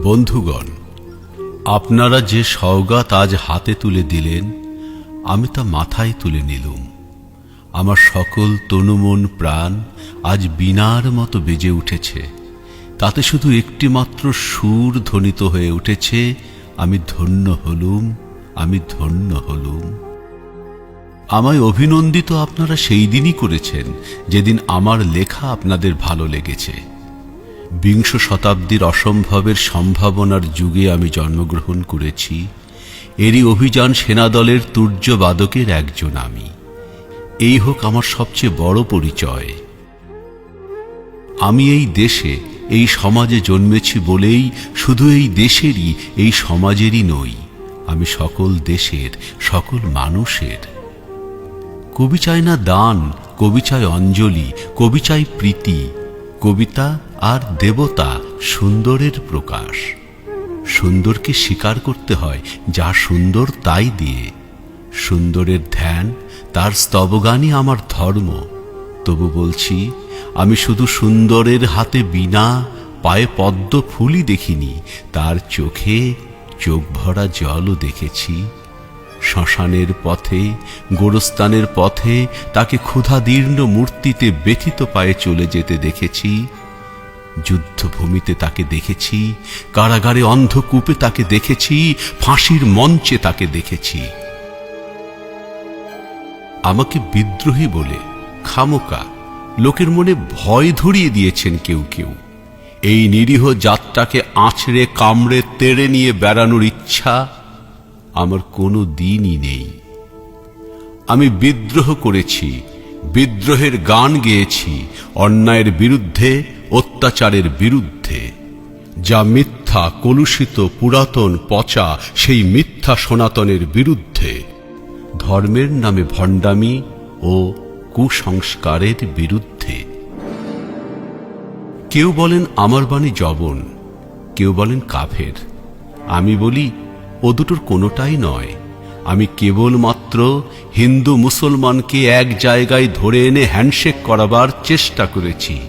বন্ধুগণ, আপনারা যে সওগাত আজ হাতে তুলে দিলেন, আমি তা মাথায় তুলে নিলুম। আমার সকল তনুমন প্রাণ আজ বীণার মতো বেজে উঠেছে। তাতে শুধু একটি মাত্র সুর ধ্বনিত হয়ে উঠেছে, আমি ধন্য হলুম, আমি ধন্য হলুম। আমায় অভিনন্দিত আপনারা সেই দিনই করেছেন যেদিন আমার লেখা আপনাদের ভালো লেগেছে। বিংশ শতাব্দীর অসম্ভবের সম্ভাবনার যুগে আমি জন্মগ্রহণ করেছি। এরই অভিযান সেনাদলের তুর্যবাদকের একজন আমি। এই হোক আমার সবচেয়ে বড় পরিচয়। আমি এই দেশে, এই সমাজে জন্মেছি বলেই শুধু এই দেশেরই, এই সমাজেরই নই, আমি সকল দেশের, সকল মানুষের। কবি চায় না দান, কবি চায় অঞ্জলি, কবি চায় প্রীতি। কবিতা আর দেবতা সুন্দরের প্রকাশ। সুন্দরকে স্বীকার করতে হয় যা সুন্দর তাই দিয়ে। সুন্দরের ধ্যান, তার স্তবগানই আমার ধর্ম। তবু বলছি, আমি শুধু সুন্দরের হাতে বীণা, পায়ে পদ্ম ফুলই দেখিনি, তার চোখে চোখ ভরা জলও দেখেছি। শ্মশানের পথে, গোরস্থানের পথে তাকে ক্ষুধাদীর্ণ মূর্তিতে ব্যথিত পায়ে চলে যেতে দেখেছি। যুদ্ধভূমিতে তাকে দেখেছি, কারাগারে অন্ধকূপে তাকে দেখেছি, ফাঁসির মঞ্চে তাকে দেখেছি। আমাকে বিদ্রোহী বলে খামোকা লোকের মনে ভয় ধরিয়ে দিয়েছেন কেউ কেউ। এই নিরীহ জাতটাকে আঁচড়ে কামড়ে তেড়ে নিয়ে বেড়ানোর ইচ্ছা আমার কোনো দিনই নেই। আমি বিদ্রোহ করেছি, বিদ্রোহের গান গেয়েছি, অন্যায়ের বিরুদ্ধে, অত্যাচারের বিরুদ্ধে। যা মিথ্যা, কলুষিত, পুরাতন, পচা, সেই মিথ্যা সনাতনের বিরুদ্ধে। ধর্মের নামে ভণ্ডামি ও কুসংস্কারের বিরুদ্ধে। কেউ বলেন আমার বাণী জবন, কেউ বলেন কাফের। আমি বলি, ও দুটোর কোনোটাই নয়। আমি কেবলমাত্র হিন্দু মুসলমানকে এক জায়গায় ধরে এনে হ্যান্ডশেক করাবার চেষ্টা করেছি।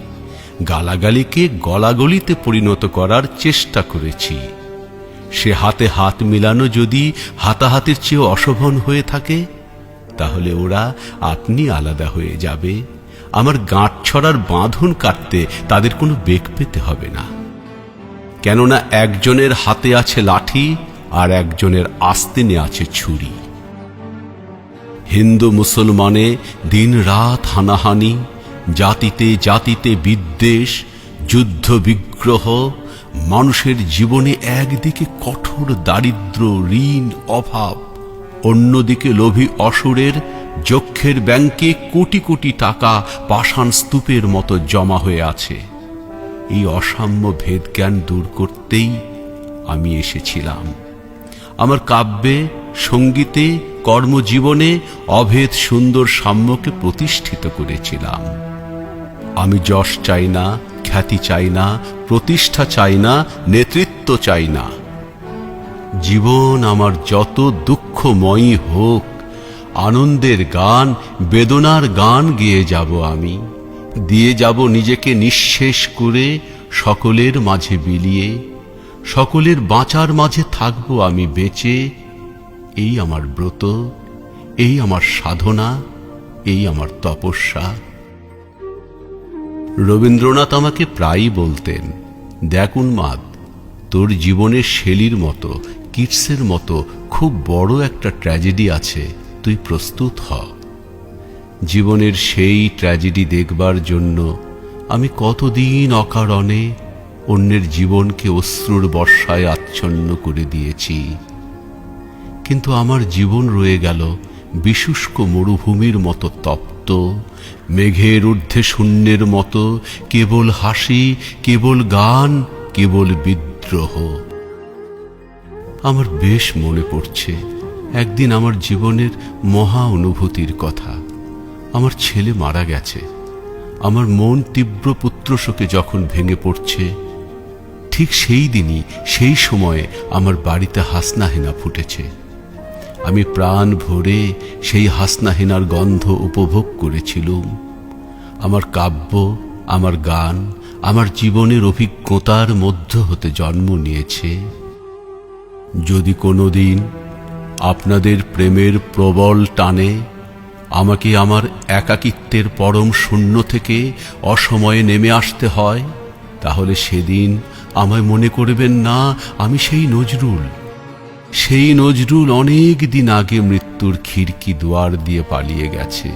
গালাগালিকে গলাগলিতে পরিণত করার চেষ্টা করেছি। সে হাতে হাত মিলানো যদি হাতাহাতির চেয়েও অশোভন হয়ে থাকে, তাহলে ওরা আপনি আলাদা হয়ে যাবে। আমার গাঁট ছড়ার বাঁধন কাটতে তাদের কোনো বেগ পেতে হবে না। কেননা একজনের হাতে আছে লাঠি, আর একজনের আস্তিনে আছে ছুরি। হিন্দু মুসলমানে দিন রাত হানাহানি, জাতিতে জাতিতে বিদ্বেষ, যুদ্ধ বিগ্রহ, মানুষের জীবনে একদিকে কঠোর দারিদ্র্য, ঋণ, অভাব, অন্যদিকে লোভী অসুরের যক্ষের ব্যাংকে কোটি কোটি টাকা পাষাণ স্তূপের মতো জমা হয়ে আছে। এই অসাম্য ভেদজ্ঞান দূর করতেই আমি এসেছিলাম। আমার কাব্যে, সঙ্গীতে, কর্মজীবনে অভেদ সুন্দর সাম্যকে প্রতিষ্ঠিত করেছিলাম। আমি যশ চাই না, খ্যাতি চাই না, প্রতিষ্ঠা চাই না, নেতৃত্ব চাই না। জীবন আমার যত দুঃখময়ী হোক, আনন্দের গান, বেদনার গান গেয়ে যাব আমি। দিয়ে যাব নিজেকে নিঃশেষ করে, সকলের মাঝে বিলিয়ে। সকলের বাঁচার মাঝে থাকবো আমি বেঁচে। এই আমার ব্রত, এই আমার সাধনা, এই আমার তপস্যা। রবীন্দ্রনাথ আমাকে প্রায়ই বলতেন, দেখ উন্মাদ, তোর জীবনের শেলির মতো, কিটসের মতো খুব বড় একটা ট্র্যাজেডি আছে, তুই প্রস্তুত হ। জীবনের সেই ট্র্যাজেডি দেখবার জন্য আমি কতদিন অকারণে অন্যের জীবনকে অশ্রুর বর্ষায় আচ্ছন্ন করে দিয়েছি। কিন্তু আমার জীবন রয়ে গেল বিশুষ্ক মরুভূমির মতো তপ্ত, মেঘের ঊর্ধ্বে শূন্যের মতো, কেবল হাসি, কেবল গান, কেবল বিদ্রোহ। আমার বেশ মনে পড়ছে একদিন আমার জীবনের মহা অনুভূতির কথা। আমার ছেলে মারা গেছে। আমার মন তীব্র পুত্রশোকে যখন ভেঙে পড়ছে, ঠিক সেই দিনই, সেই সময়ে আমার বাড়িতে হাসনাহেনা ফুটেছে। আমি প্রাণ ভরে সেই হাসনাহেনার গন্ধ উপভোগ করেছিলুম। আমার কাব্য, আমার গান, আমার জীবনের অভিজ্ঞতার মধ্য হতে জন্ম নিয়েছে। যদি কোনোদিন আপনাদের প্রেমের প্রবল টানে আমাকে আমার একাকিত্বের পরম শূন্য থেকে অসময়ে নেমে আসতে হয়, তাহলে সেদিন আমায় মনে করবেন না আমি সেই নজরুল অনেক দিন আগে মৃত্যুর খিড়কি দুয়ার দিয়ে পালিয়ে গেছে।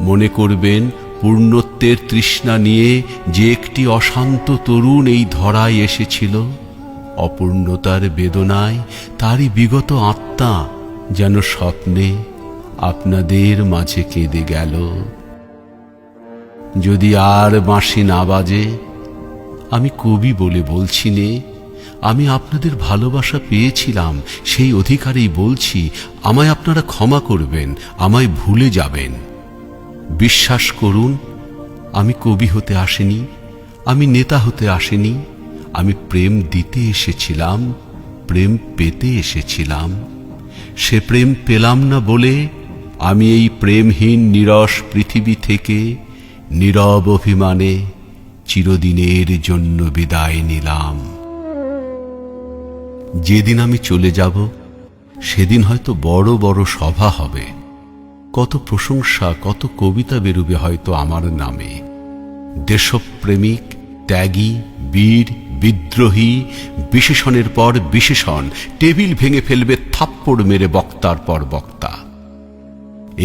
মনে করবেন পূর্ণত্বের তৃষ্ণা নিয়ে যে একটি অশান্ত তরুণ এই ধরায় এসেছিল, অপূর্ণতার বেদনায় তারই বিগত আত্মা যেন স্বপ্নে আপনাদের মাঝে কেঁদে গেল। যদি আর বাঁশি না বাজে, আমি কবি বলে বলছি নে, আমি আপনাদের ভালোবাসা পেয়েছিলাম, সেই অধিকারেই বলছি, আমায় আপনারা ক্ষমা করবেন, আমায় ভুলে যাবেন। বিশ্বাস করুন, আমি কবি হতে আসিনি, আমি নেতা হতে আসিনি, আমি প্রেম দিতে এসেছিলাম, প্রেম পেতে এসেছিলাম। সে প্রেম পেলাম না বলে আমি এই প্রেমহীন নিরস পৃথিবী থেকে নীরব অভিমানে চিরদিনের জন্য বিদায় নিলাম। যেদিন আমি চলে যাব সেদিন হয়তো বড় বড় সভা হবে, কত প্রশংসা, কত কবিতা বেরুবে হয়তো আমার নামে। দেশপ্রেমিক, ত্যাগী, বীর, বিদ্রোহী, বিশেষণের পর বিশেষণ টেবিল ভেঙে ফেলবে থাপ্পড় মেরে বক্তার পর বক্তা।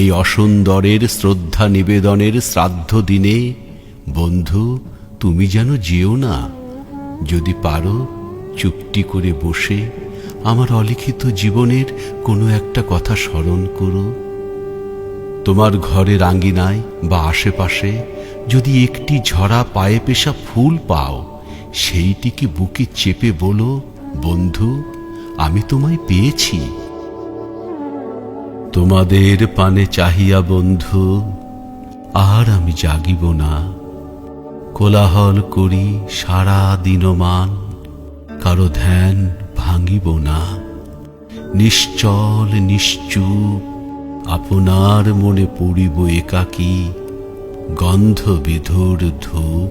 এই অসুন্দরের শ্রদ্ধা নিবেদনের শ্রাদ্ধ দিনে বন্ধু তুমি যেন যেও না, যদি পারো চুপটি করে বসে আমার অলিখিত জীবনের কোনো একটা কথা স্মরণ করো। তোমার ঘরের আঙ্গিনায় বা আশেপাশে যদি একটি ঝরা পায়ে পেশা ফুল পাও, সেইটিকে বুকে চেপে বলো, বন্ধু আমি তোমায় পেয়েছি। তোমাদের পানে চাহিয়া বন্ধু আর আমি জাগিব না, কোলাহল করি সারা দিনমান, কারো ধ্যান ভাঙিব না। নিশ্চল নিশ্চুপ আপনার মনে পড়িব একাকী, গন্ধ বিধুর ধূপ।